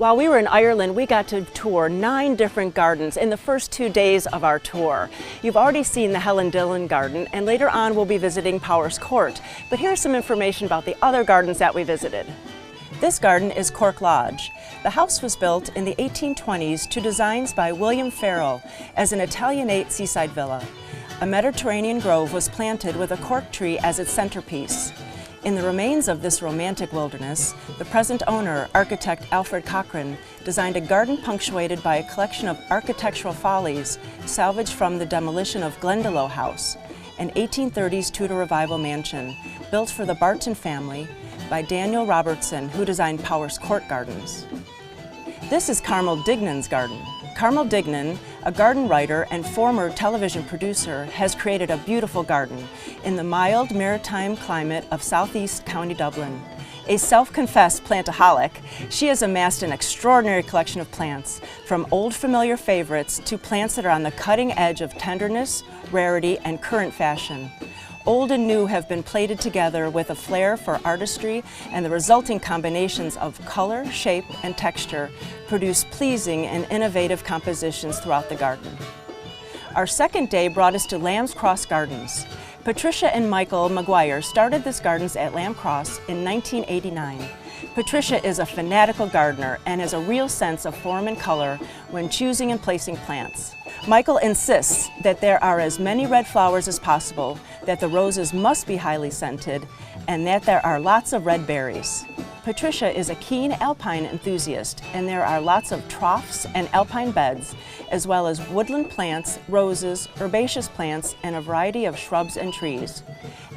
While we were in Ireland, we got to tour 9 different gardens in the first 2 days of our tour. You've already seen the Helen Dillon Garden, and later on we'll be visiting Powers Court. But here's some information about the other gardens that we visited. This garden is Corke Lodge. The house was built in the 1820s to designs by William Farrell as an Italianate seaside villa. A Mediterranean grove was planted with a cork tree as its centerpiece. In the remains of this romantic wilderness, the present owner, architect Alfred Cochran, designed a garden punctuated by a collection of architectural follies salvaged from the demolition of Glendalough House, an 1830s Tudor Revival mansion built for the Barton family by Daniel Robertson, who designed Powers Court Gardens. This is Carmel Duignan's garden. Carmel Duignan, a garden writer and former television producer, has created a beautiful garden in the mild maritime climate of southeast County Dublin. A self-confessed plantaholic, she has amassed an extraordinary collection of plants, from old familiar favorites to plants that are on the cutting edge of tenderness, rarity, and current fashion. Old and new have been plated together with a flair for artistry, and the resulting combinations of color, shape, and texture produce pleasing and innovative compositions throughout the garden. Our second day brought us to Lamb's Cross Gardens. Patricia and Michael McGuire started this gardens at Lamb Cross in 1989. Patricia is a fanatical gardener and has a real sense of form and color when choosing and placing plants. Michael insists that there are as many red flowers as possible, that the roses must be highly scented, and that there are lots of red berries. Patricia is a keen alpine enthusiast, and there are lots of troughs and alpine beds, as well as woodland plants, roses, herbaceous plants, and a variety of shrubs and trees.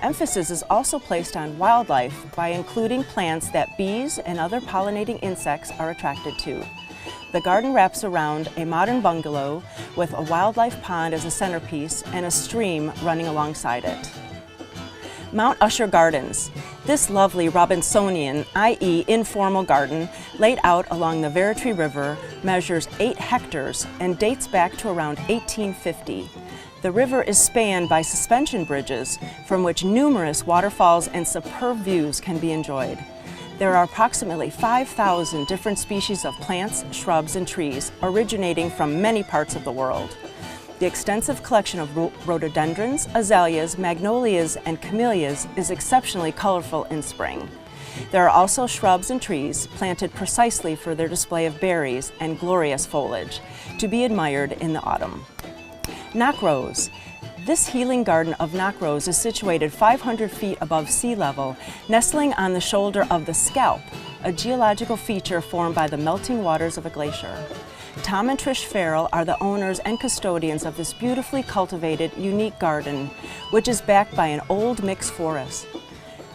Emphasis is also placed on wildlife by including plants that bees and other pollinating insects are attracted to. The garden wraps around a modern bungalow with a wildlife pond as a centerpiece and a stream running alongside it. Mount Usher Gardens. This lovely Robinsonian, i.e. informal garden, laid out along the Vertree River, measures 8 hectares and dates back to around 1850. The river is spanned by suspension bridges from which numerous waterfalls and superb views can be enjoyed. There are approximately 5,000 different species of plants, shrubs, and trees originating from many parts of the world. The extensive collection of rhododendrons, azaleas, magnolias, and camellias is exceptionally colorful in spring. There are also shrubs and trees planted precisely for their display of berries and glorious foliage, to be admired in the autumn. Knockrose. This healing garden of Knockrose is situated 500 feet above sea level, nestling on the shoulder of the Scalp, a geological feature formed by the melting waters of a glacier. Tom and Trish Farrell are the owners and custodians of this beautifully cultivated, unique garden, which is backed by an old mixed forest.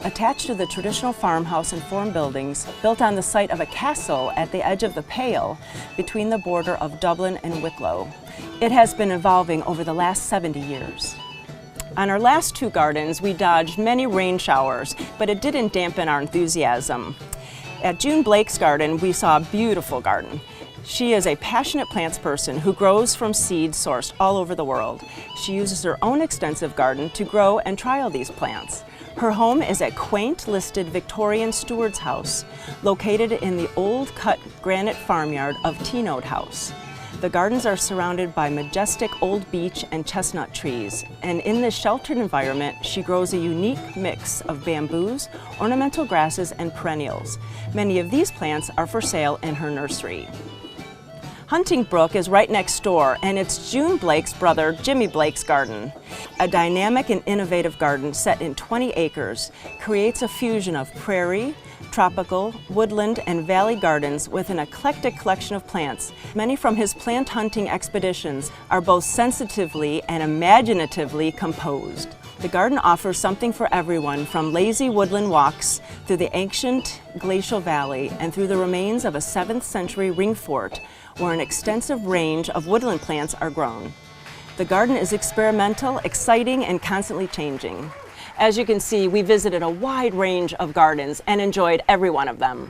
Attached to the traditional farmhouse and farm buildings, built on the site of a castle at the edge of the Pale, between the border of Dublin and Wicklow. It has been evolving over the last 70 years. On our last 2 gardens, we dodged many rain showers, but it didn't dampen our enthusiasm. At June Blake's garden, we saw a beautiful garden. She is a passionate plants person who grows from seeds sourced all over the world. She uses her own extensive garden to grow and trial these plants. Her home is a quaint listed Victorian steward's house, located in the old cut granite farmyard of Teenode House. The gardens are surrounded by majestic old beech and chestnut trees, and in this sheltered environment, she grows a unique mix of bamboos, ornamental grasses, and perennials. Many of these plants are for sale in her nursery. Hunting Brook is right next door, and it's June Blake's brother, Jimmy Blake's garden. A dynamic and innovative garden set in 20 acres creates a fusion of prairie, tropical, woodland, and valley gardens with an eclectic collection of plants. Many from his plant hunting expeditions are both sensitively and imaginatively composed. The garden offers something for everyone, from lazy woodland walks through the ancient glacial valley and through the remains of a 7th century ring fort, where an extensive range of woodland plants are grown. The garden is experimental, exciting, and constantly changing. As you can see, we visited a wide range of gardens and enjoyed every one of them.